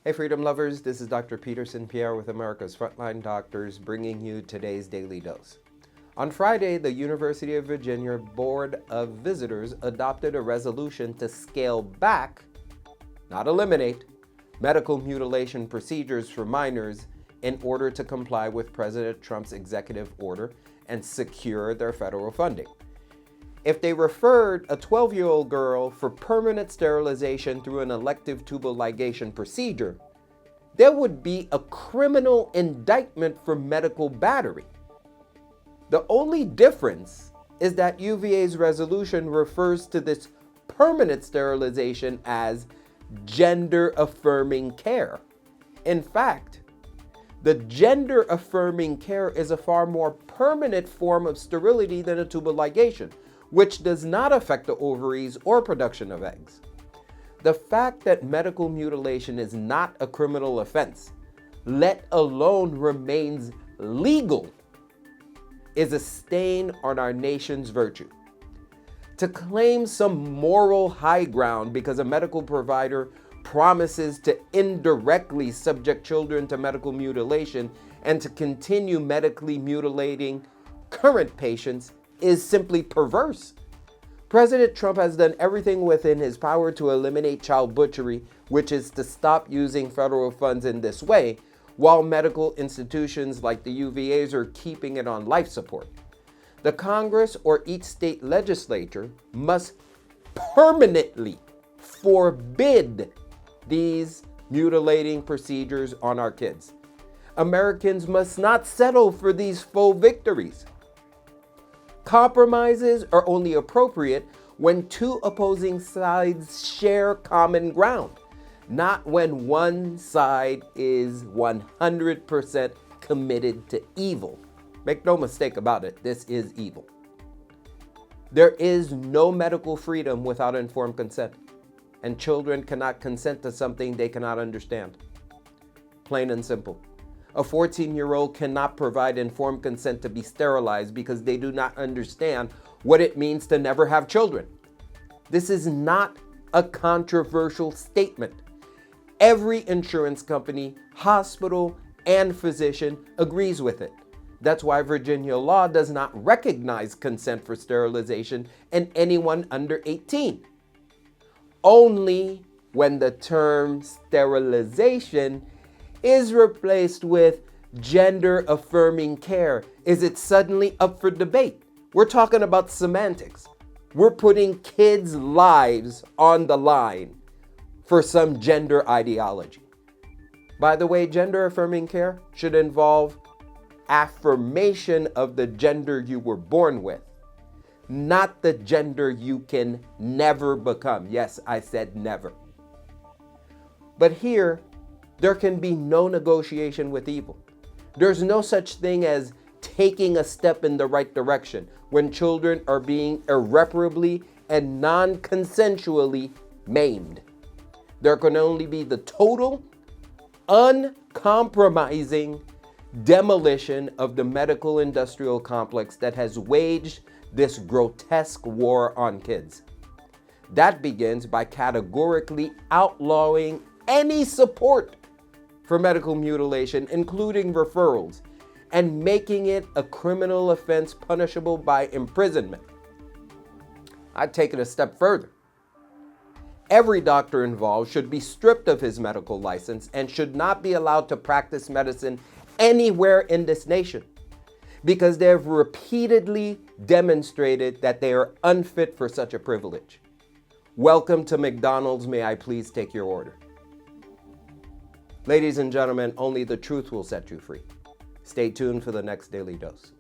Hey Freedom Lovers, this is Dr. Peterson, Pierre with America's Frontline Doctors, bringing you today's Daily Dose. On Friday, the University of Virginia Board of Visitors adopted a resolution to scale back, not eliminate, medical mutilation procedures for minors in order to comply with President Trump's executive order and secure their federal funding. If they referred a 12-year-old girl for permanent sterilization through an elective tubal ligation procedure, there would be a criminal indictment for medical battery. The only difference is that UVA's resolution refers to this permanent sterilization as gender-affirming care. In fact, the gender-affirming care is a far more permanent form of sterility than a tubal ligation, which does not affect the ovaries or production of eggs. The fact that medical mutilation is not a criminal offense, let alone remains legal, is a stain on our nation's virtue. To claim some moral high ground because a medical provider promises to indirectly subject children to medical mutilation and to continue medically mutilating current patients is simply perverse. President Trump has done everything within his power to eliminate child butchery, which is to stop using federal funds in this way, while medical institutions like the UVAs are keeping it on life support. The Congress or each state legislature must permanently forbid these mutilating procedures on our kids. Americans must not settle for these faux victories. Compromises are only appropriate when two opposing sides share common ground, not when one side is 100% committed to evil. Make no mistake about it, this is evil. There is no medical freedom without informed consent, and children cannot consent to something they cannot understand. Plain and simple. A 14-year-old cannot provide informed consent to be sterilized because they do not understand what it means to never have children. This is not a controversial statement. Every insurance company, hospital, and physician agrees with it. That's why Virginia law does not recognize consent for sterilization in anyone under 18. Only when the term sterilization is replaced with gender-affirming care is it suddenly up for debate. We're talking about semantics. We're putting kids' lives on the line for some gender ideology. By the way, gender-affirming care should involve affirmation of the gender you were born with, not the gender you can never become. Yes, I said never. But here, there can be no negotiation with evil. There's no such thing as taking a step in the right direction when children are being irreparably and non-consensually maimed. There can only be the total, uncompromising demolition of the medical industrial complex that has waged this grotesque war on kids. That begins by categorically outlawing any support for medical mutilation, including referrals, and making it a criminal offense punishable by imprisonment. I'd take it a step further. Every doctor involved should be stripped of his medical license and should not be allowed to practice medicine anywhere in this nation because they have repeatedly demonstrated that they are unfit for such a privilege. Welcome to McDonald's. May I please take your order? Ladies and gentlemen, only the truth will set you free. Stay tuned for the next Daily Dose.